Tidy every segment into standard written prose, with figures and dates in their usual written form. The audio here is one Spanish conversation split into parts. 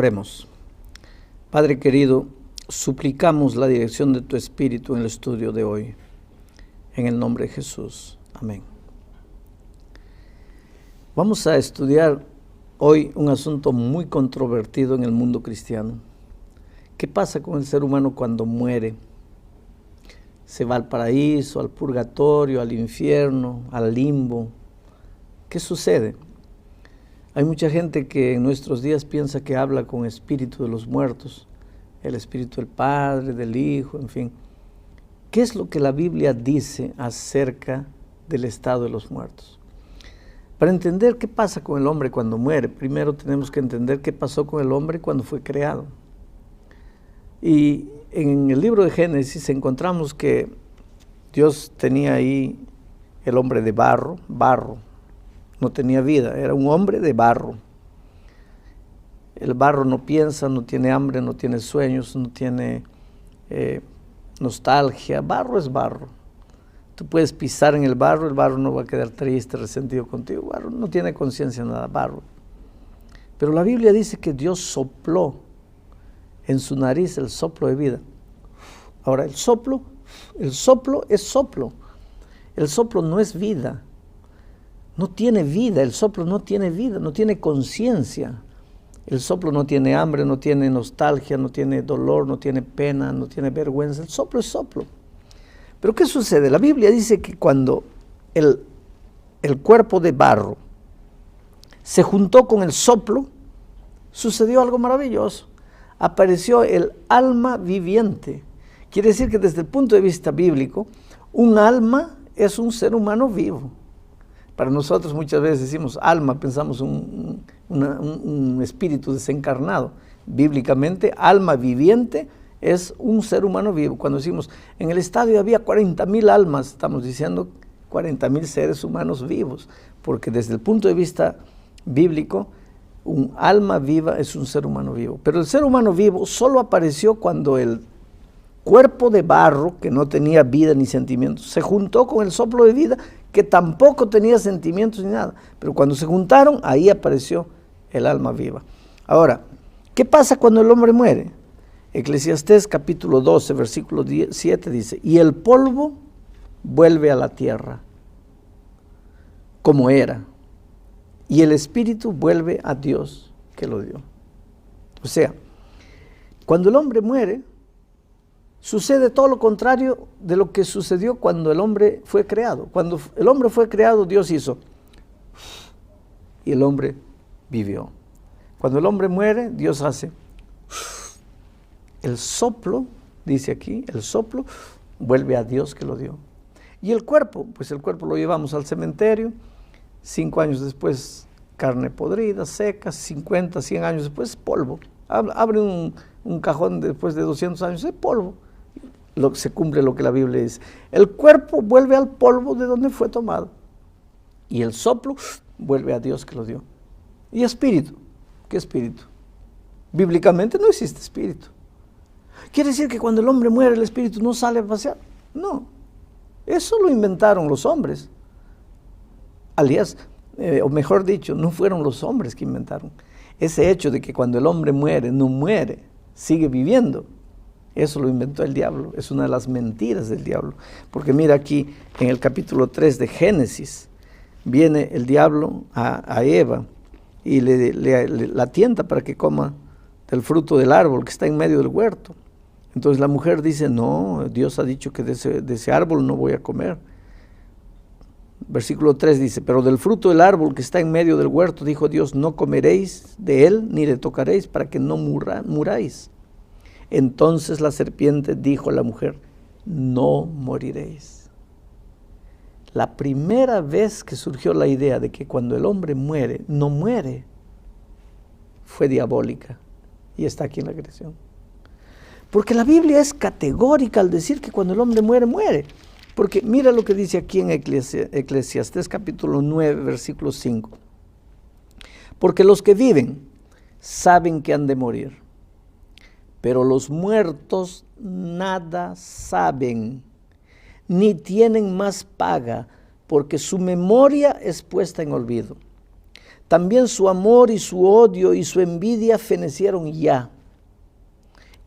Oremos. Padre querido, suplicamos la dirección de tu Espíritu en el estudio de hoy. En el nombre de Jesús. Amén. Vamos a estudiar hoy un asunto muy controvertido en el mundo cristiano. ¿Qué pasa con el ser humano cuando muere? ¿Se va al paraíso, al purgatorio, al infierno, al limbo? ¿Qué sucede? Hay mucha gente que en nuestros días piensa que habla con espíritu de los muertos, el espíritu del Padre, del Hijo, en fin. ¿Qué es lo que la Biblia dice acerca del estado de los muertos? Para entender qué pasa con el hombre cuando muere, primero tenemos que entender qué pasó con el hombre cuando fue creado. Y en el libro de Génesis encontramos que Dios tenía ahí el hombre de barro, no tenía vida, era un hombre de barro. El barro no piensa, no tiene hambre, no tiene sueños, no tiene nostalgia. Barro es barro. Tú puedes pisar en el barro no va a quedar triste, resentido contigo. Barro no tiene conciencia nada, barro. Pero la Biblia dice que Dios sopló en su nariz el soplo de vida. Ahora, el soplo es soplo. El soplo no es vida. No tiene vida, el soplo no tiene vida, no tiene conciencia. El soplo no tiene hambre, no tiene nostalgia, no tiene dolor, no tiene pena, no tiene vergüenza. El soplo es soplo. Pero ¿qué sucede? La Biblia dice que cuando el cuerpo de barro se juntó con el soplo, sucedió algo maravilloso. Apareció el alma viviente. Quiere decir que desde el punto de vista bíblico, un alma es un ser humano vivo. Para nosotros muchas veces decimos alma, pensamos un espíritu desencarnado. Bíblicamente, alma viviente es un ser humano vivo. Cuando decimos, en el estadio había 40,000 almas, estamos diciendo 40,000 seres humanos vivos, porque desde el punto de vista bíblico, un alma viva es un ser humano vivo. Pero el ser humano vivo solo apareció cuando el cuerpo de barro, que no tenía vida ni sentimientos, se juntó con el soplo de vida, que tampoco tenía sentimientos ni nada. Pero cuando se juntaron, ahí apareció el alma viva. Ahora, ¿qué pasa cuando el hombre muere? Eclesiastés capítulo 12, versículo 7 dice, y el polvo vuelve a la tierra, como era, y el espíritu vuelve a Dios que lo dio. O sea, cuando el hombre muere, sucede todo lo contrario de lo que sucedió cuando el hombre fue creado. Cuando el hombre fue creado, Dios hizo, y el hombre vivió. Cuando el hombre muere, Dios hace, el soplo, dice aquí, el soplo vuelve a Dios que lo dio. Y el cuerpo, pues el cuerpo lo llevamos al cementerio, 5 años después carne podrida, seca, 50, 100 años después polvo. Abre un cajón después de 200 años, es polvo. Se cumple lo que la Biblia dice. El cuerpo vuelve al polvo de donde fue tomado. Y el soplo vuelve a Dios que lo dio. ¿Y espíritu? ¿Qué espíritu? Bíblicamente no existe espíritu. ¿Quiere decir que cuando el hombre muere el espíritu no sale a pasear? No. Eso lo inventaron los hombres. Aliás, o mejor dicho, no fueron los hombres que inventaron. Ese hecho de que cuando el hombre muere, no muere, sigue viviendo. Eso lo inventó el diablo, es una de las mentiras del diablo. Porque mira aquí, en el capítulo 3 de Génesis, viene el diablo a Eva y la tienta para que coma del fruto del árbol que está en medio del huerto. Entonces la mujer dice, no, Dios ha dicho que de ese árbol no voy a comer. Versículo 3 dice, pero del fruto del árbol que está en medio del huerto, dijo Dios, no comeréis de él ni le tocaréis para que no muráis. Entonces la serpiente dijo a la mujer, no moriréis. La primera vez que surgió la idea de que cuando el hombre muere, no muere, fue diabólica. Y está aquí en la creación. Porque la Biblia es categórica al decir que cuando el hombre muere, muere. Porque mira lo que dice aquí en Eclesiastés capítulo 9, versículo 5. Porque los que viven saben que han de morir, pero los muertos nada saben, ni tienen más paga, porque su memoria es puesta en olvido. También su amor y su odio y su envidia fenecieron ya.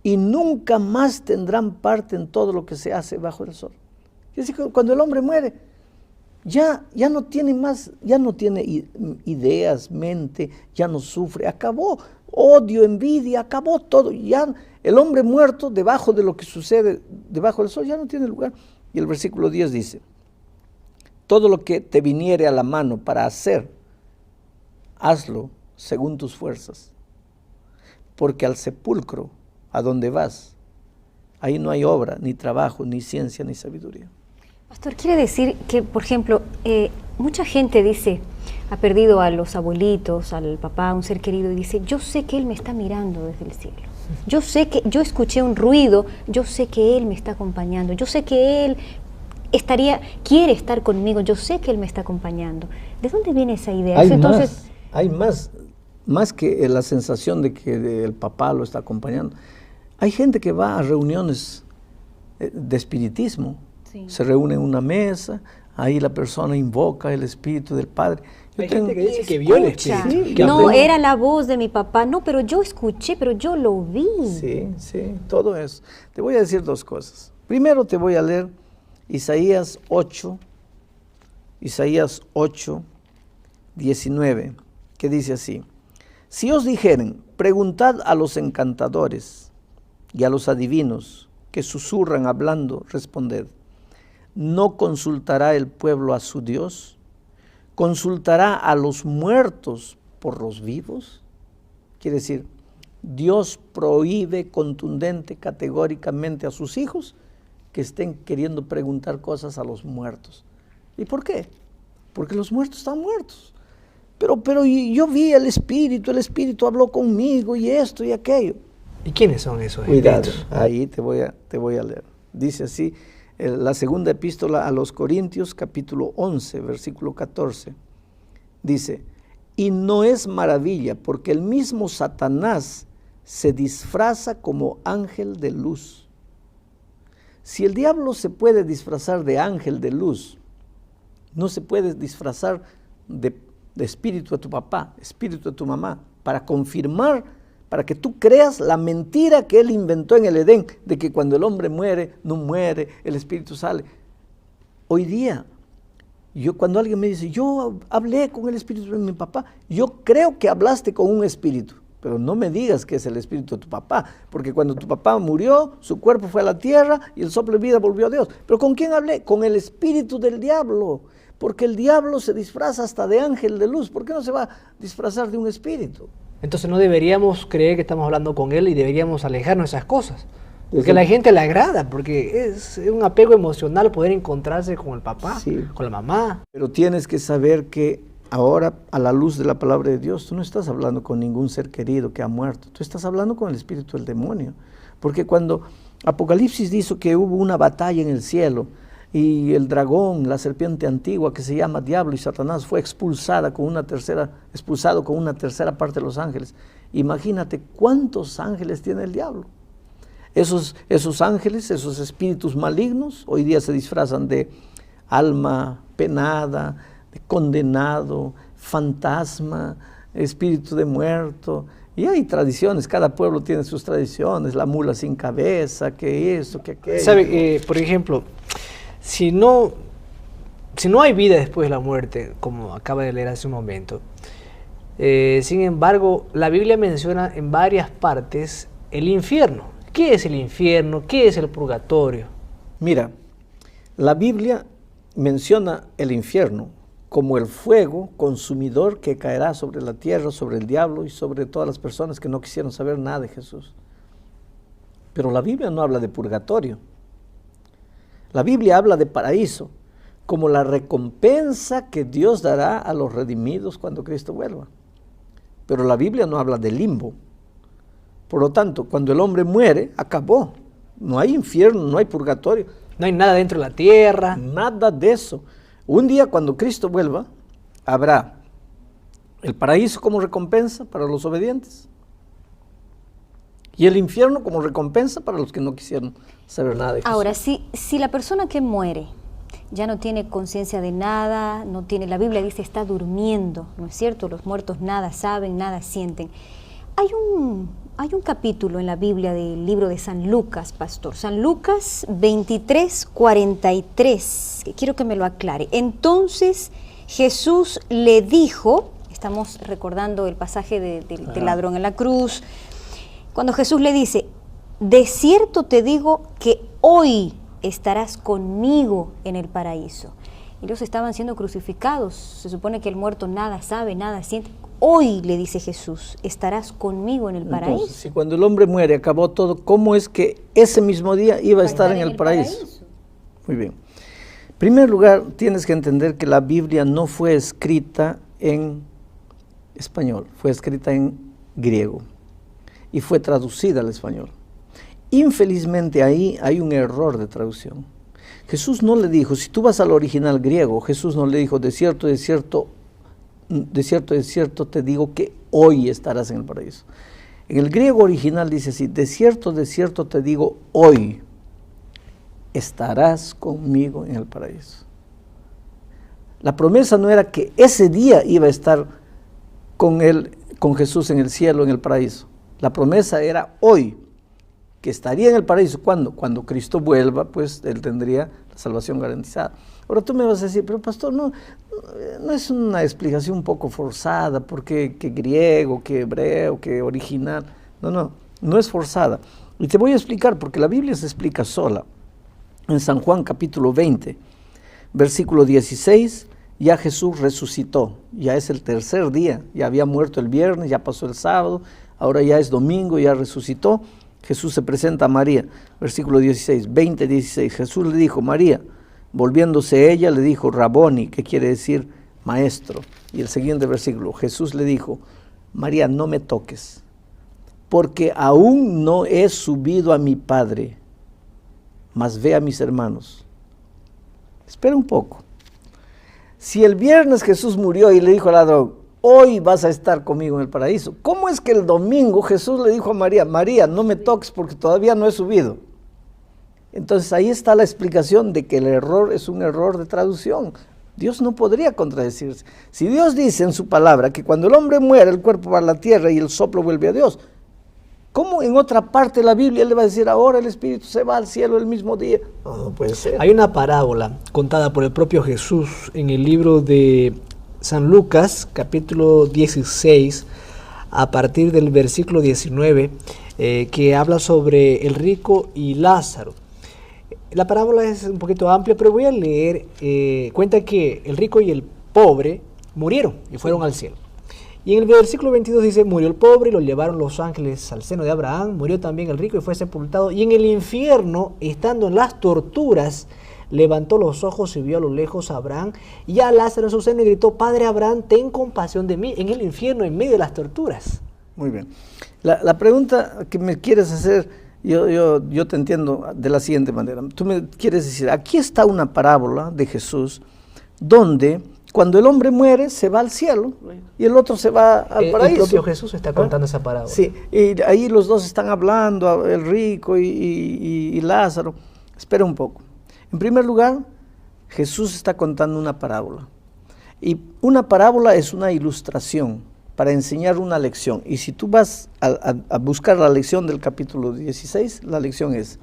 Y nunca más tendrán parte en todo lo que se hace bajo el sol. Es decir, cuando el hombre muere, ya no tiene más, ya no tiene ideas, mente, ya no sufre, acabó. Odio, envidia, acabó todo. Ya el hombre muerto, debajo de lo que sucede debajo del sol, ya no tiene lugar. Y el versículo 10 dice, todo lo que te viniere a la mano para hacer, hazlo según tus fuerzas, porque al sepulcro, a donde vas, ahí no hay obra, ni trabajo, ni ciencia, ni sabiduría. Pastor, quiere decir que, por ejemplo, mucha gente dice, ha perdido a los abuelitos, al papá, un ser querido, y dice, yo sé que Él me está mirando desde el cielo. Yo sé que, yo escuché un ruido, yo sé que Él me está acompañando, yo sé que Él quiere estar conmigo, yo sé que Él me está acompañando. ¿De dónde viene esa idea? Hay más que la sensación de que el papá lo está acompañando. Hay gente que va a reuniones de espiritismo, sí. Se reúne en una mesa, ahí la persona invoca el espíritu del Padre. Hay gente que dice que vio el espíritu. Sí, no, era la voz de mi papá, no, pero yo escuché, pero yo lo vi. Sí, todo eso. Te voy a decir dos cosas. Primero te voy a leer Isaías 8, 19, que dice así, si os dijeren, preguntad a los encantadores y a los adivinos que susurran hablando, responded, ¿no consultará el pueblo a su Dios? ¿Consultará a los muertos por los vivos? Quiere decir, Dios prohíbe contundente, categóricamente a sus hijos que estén queriendo preguntar cosas a los muertos. ¿Y por qué? Porque los muertos están muertos. Pero yo vi el Espíritu habló conmigo y esto y aquello. ¿Y quiénes son esos Cuidado, espíritus? ahí te voy a leer. Dice así, la segunda epístola a los Corintios, capítulo 11, versículo 14. Dice, y no es maravilla, porque el mismo Satanás se disfraza como ángel de luz. Si el diablo se puede disfrazar de ángel de luz, no se puede disfrazar de espíritu de tu papá, espíritu de tu mamá, para confirmar, para que tú creas la mentira que él inventó en el Edén, de que cuando el hombre muere, no muere, el espíritu sale. Hoy día, cuando alguien me dice, yo hablé con el espíritu de mi papá, yo creo que hablaste con un espíritu, pero no me digas que es el espíritu de tu papá, porque cuando tu papá murió, su cuerpo fue a la tierra y el soplo de vida volvió a Dios. ¿Pero con quién hablé? Con el espíritu del diablo, porque el diablo se disfraza hasta de ángel de luz. ¿Por qué no se va a disfrazar de un espíritu? Entonces no deberíamos creer que estamos hablando con él y deberíamos alejarnos de esas cosas. Porque a la gente le agrada, porque es un apego emocional poder encontrarse con el papá, sí, con la mamá. Pero tienes que saber que ahora, a la luz de la palabra de Dios, tú no estás hablando con ningún ser querido que ha muerto. Tú estás hablando con el espíritu del demonio. Porque cuando Apocalipsis dice que hubo una batalla en el cielo, y el dragón, la serpiente antigua que se llama Diablo y Satanás, fue expulsado con una tercera parte de los ángeles. Imagínate cuántos ángeles tiene el diablo. Esos ángeles, esos espíritus malignos, hoy día se disfrazan de alma penada, de condenado, fantasma, espíritu de muerto. Y hay tradiciones, cada pueblo tiene sus tradiciones, la mula sin cabeza, que esto, que aquello. ¿Sabe? Por ejemplo, si no hay vida después de la muerte, como acaba de leer hace un momento, sin embargo, la Biblia menciona en varias partes el infierno. ¿Qué es el infierno? ¿Qué es el purgatorio? Mira, la Biblia menciona el infierno como el fuego consumidor que caerá sobre la tierra, sobre el diablo y sobre todas las personas que no quisieron saber nada de Jesús. Pero la Biblia no habla de purgatorio. La Biblia habla de paraíso, como la recompensa que Dios dará a los redimidos cuando Cristo vuelva. Pero la Biblia no habla de limbo. Por lo tanto, cuando el hombre muere, acabó. No hay infierno, no hay purgatorio. No hay nada dentro de la tierra. Nada de eso. Un día cuando Cristo vuelva, habrá el paraíso como recompensa para los obedientes y el infierno como recompensa para los que no quisieron saber nada de Jesús. Ahora, si la persona que muere ya no tiene conciencia de nada, la Biblia dice está durmiendo, ¿no es cierto? Los muertos nada saben, nada sienten. Hay un capítulo en la Biblia del libro de San Lucas, pastor, San Lucas 23:43, que quiero que me lo aclare. Entonces Jesús le dijo, estamos recordando el pasaje del ladrón en la cruz, cuando Jesús le dice, de cierto te digo que hoy estarás conmigo en el paraíso. Ellos estaban siendo crucificados, se supone que el muerto nada sabe, nada siente. Hoy, le dice Jesús, estarás conmigo en el paraíso. Entonces, si cuando el hombre muere acabó todo, ¿cómo es que ese mismo día iba a estar en el paraíso? Muy bien. En primer lugar, tienes que entender que la Biblia no fue escrita en español, fue escrita en griego y fue traducida al español. Infelizmente ahí hay un error de traducción. Jesús no le dijo, si tú vas al original griego, Jesús no le dijo, de cierto te digo que hoy estarás en el paraíso. En el griego original dice así, de cierto te digo hoy estarás conmigo en el paraíso. La promesa no era que ese día iba a estar con Jesús en el cielo, en el paraíso. La promesa era hoy, que estaría en el paraíso. ¿Cuándo? Cuando Cristo vuelva, pues Él tendría la salvación garantizada. Ahora tú me vas a decir, pero pastor, no es una explicación un poco forzada, porque que griego, que hebreo, que original. No es forzada. Y te voy a explicar, porque la Biblia se explica sola. En San Juan capítulo 20, versículo 16, ya Jesús resucitó, ya es el tercer día, ya había muerto el viernes, ya pasó el sábado, ahora ya es domingo, ya resucitó. Jesús se presenta a María, versículo 16, 20:16, Jesús le dijo, María, volviéndose ella, le dijo, Raboni, que quiere decir maestro. Y el siguiente versículo, Jesús le dijo, María, no me toques, porque aún no he subido a mi Padre, mas ve a mis hermanos. Espera un poco. Si el viernes Jesús murió y le dijo al ladrón, hoy vas a estar conmigo en el paraíso, ¿cómo es que el domingo Jesús le dijo a María, María, no me toques porque todavía no he subido? Entonces ahí está la explicación de que el error es un error de traducción. Dios no podría contradecirse. Si Dios dice en su palabra que cuando el hombre muere el cuerpo va a la tierra y el soplo vuelve a Dios, ¿cómo en otra parte de la Biblia le va a decir ahora el Espíritu se va al cielo el mismo día? No puede ser. Hay una parábola contada por el propio Jesús en el libro de San Lucas, capítulo 16, a partir del versículo 19, que habla sobre el rico y Lázaro. La parábola es un poquito amplia, pero voy a leer. Cuenta que el rico y el pobre murieron y fueron al cielo. Y en el versículo 22 dice, murió el pobre y lo llevaron los ángeles al seno de Abraham, murió también el rico y fue sepultado. Y en el infierno, estando en las torturas, levantó los ojos y vio a lo lejos a Abraham y a Lázaro en su seno y gritó, Padre Abraham, ten compasión de mí, en el infierno, en medio de las torturas. Muy bien. La pregunta que me quieres hacer, yo te entiendo de la siguiente manera. Tú me quieres decir, aquí está una parábola de Jesús donde cuando el hombre muere se va al cielo y el otro se va al paraíso. El propio Jesús está contando esa parábola. Sí, y ahí los dos están hablando, el rico y Lázaro. Espera un poco. En primer lugar, Jesús está contando una parábola. Y una parábola es una ilustración para enseñar una lección. Y si tú vas a buscar la lección del capítulo 16, la lección es,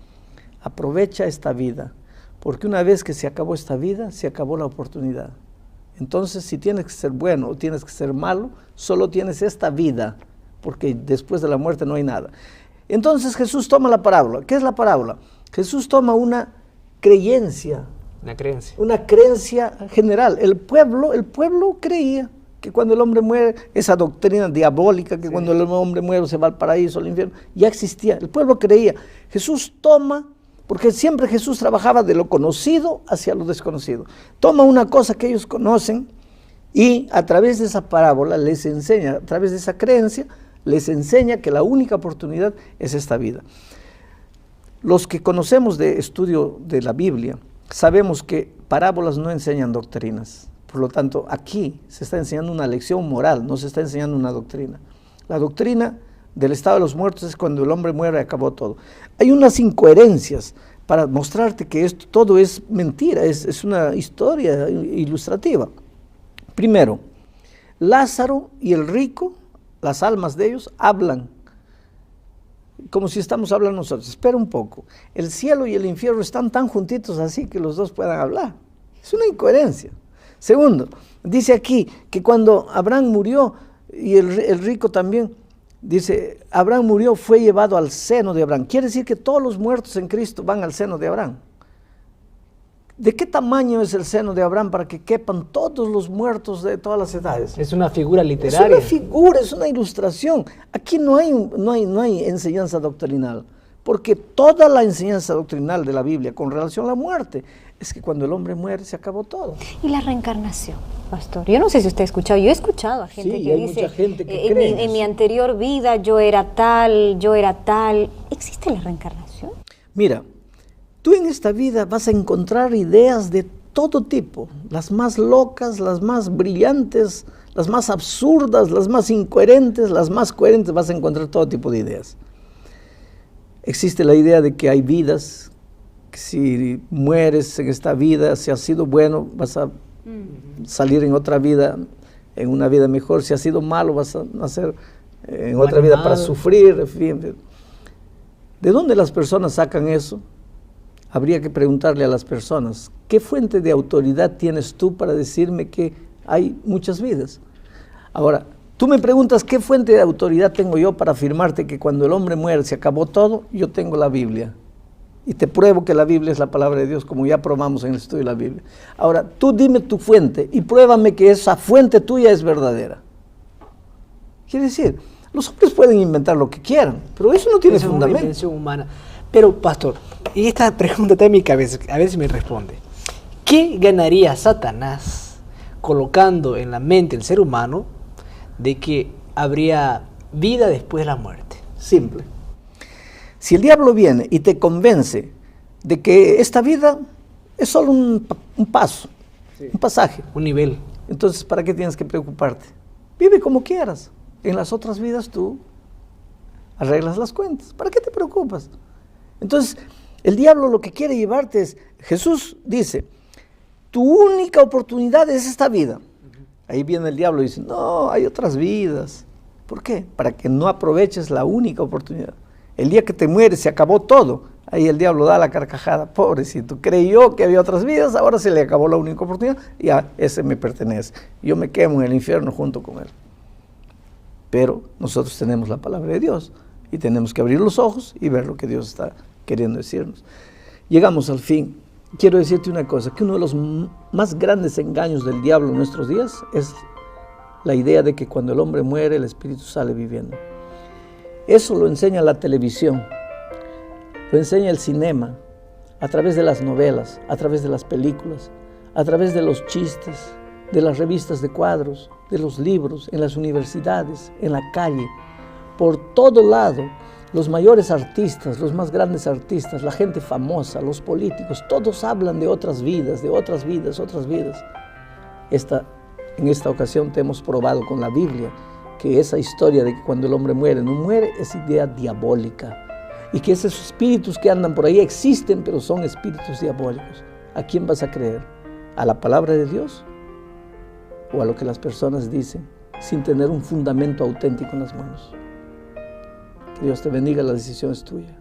aprovecha esta vida, porque una vez que se acabó esta vida, se acabó la oportunidad. Entonces, si tienes que ser bueno o tienes que ser malo, solo tienes esta vida, porque después de la muerte no hay nada. Entonces Jesús toma la parábola. ¿Qué es la parábola? Jesús toma una creencia. Una creencia general. El pueblo creía que cuando el hombre muere, esa doctrina diabólica, que cuando el hombre muere se va al paraíso, al infierno, ya existía. El pueblo creía. Jesús toma, porque siempre Jesús trabajaba de lo conocido hacia lo desconocido. Toma una cosa que ellos conocen y a través de esa parábola les enseña, a través de esa creencia, les enseña que la única oportunidad es esta vida. Los que conocemos de estudio de la Biblia, sabemos que parábolas no enseñan doctrinas. Por lo tanto, aquí se está enseñando una lección moral, no se está enseñando una doctrina. La doctrina del estado de los muertos es cuando el hombre muere y acabó todo. Hay unas incoherencias, para mostrarte que esto todo es mentira, es una historia ilustrativa. Primero, Lázaro y el rico, las almas de ellos, hablan como si estamos hablando nosotros. Espera un poco, el cielo y el infierno están tan juntitos así que los dos puedan hablar. Es una incoherencia. Segundo, dice aquí que cuando Abraham murió y el rico también, dice, Abraham murió, fue llevado al seno de Abraham. Quiere decir que todos los muertos en Cristo van al seno de Abraham. ¿De qué tamaño es el seno de Abraham para que quepan todos los muertos de todas las edades? Es una figura literaria. Es una figura, es una ilustración. Aquí no hay enseñanza doctrinal, porque toda la enseñanza doctrinal de la Biblia con relación a la muerte es que cuando el hombre muere se acabó todo. Y la reencarnación, pastor. Yo no sé si usted ha escuchado, yo he escuchado a gente Sí, que hay dice, mucha gente que cree en en mi eso. anterior vida yo era tal. ¿Existe la reencarnación? Mira, tú en esta vida vas a encontrar ideas de todo tipo, las más locas, las más brillantes, las más absurdas, las más incoherentes, las más coherentes, vas a encontrar todo tipo de ideas. Existe la idea de que hay vidas, que si mueres en esta vida, si has sido bueno, vas a salir en otra vida, en una vida mejor. Si has sido malo, vas a nacer en otra vida para sufrir. En fin. ¿De dónde las personas sacan eso? Habría que preguntarle a las personas, ¿qué fuente de autoridad tienes tú para decirme que hay muchas vidas? Ahora, tú me preguntas, ¿qué fuente de autoridad tengo yo para afirmarte que cuando el hombre muere se acabó todo? Yo tengo la Biblia. Y te pruebo que la Biblia es la palabra de Dios, como ya probamos en el estudio de la Biblia. Ahora, tú dime tu fuente y pruébame que esa fuente tuya es verdadera. Quiere decir, los hombres pueden inventar lo que quieran, pero eso no tiene fundamento. Es una invención humana. Pero, pastor, y esta pregunta está en mi cabeza, a ver si me responde. ¿Qué ganaría Satanás colocando en la mente del ser humano de que habría vida después de la muerte? Simple. Si el diablo viene y te convence de que esta vida es solo un paso, un pasaje, Un nivel. entonces ¿para qué tienes que preocuparte? Vive como quieras. En las otras vidas tú arreglas las cuentas. ¿Para qué te preocupas? Entonces, el diablo lo que quiere llevarte es, Jesús dice, tu única oportunidad es esta vida. Ahí viene el diablo y dice, no, hay otras vidas. ¿Por qué? Para que no aproveches la única oportunidad. El día que te mueres se acabó todo. Ahí el diablo da la carcajada. Pobrecito, creyó que había otras vidas, ahora se le acabó la única oportunidad. Ya, ese me pertenece. Yo me quemo en el infierno junto con él. Pero nosotros tenemos la palabra de Dios y tenemos que abrir los ojos y ver lo que Dios está queriendo decirnos. Llegamos al fin. Quiero decirte una cosa, que uno de los más grandes engaños del diablo en nuestros días es la idea de que cuando el hombre muere, el espíritu sale viviendo. Eso lo enseña la televisión, lo enseña el cinema, a través de las novelas, a través de las películas, a través de los chistes, de las revistas de cuadros, de los libros, en las universidades, en la calle, por todo lado. Los mayores artistas, los más grandes artistas, la gente famosa, los políticos, todos hablan de otras vidas, otras vidas. En esta ocasión te hemos probado con la Biblia que esa historia de que cuando el hombre muere, no muere, es idea diabólica. Y que esos espíritus que andan por ahí existen, pero son espíritus diabólicos. ¿A quién vas a creer? ¿A la palabra de Dios? ¿O a lo que las personas dicen sin tener un fundamento auténtico en las manos? Que Dios te bendiga, la decisión es tuya.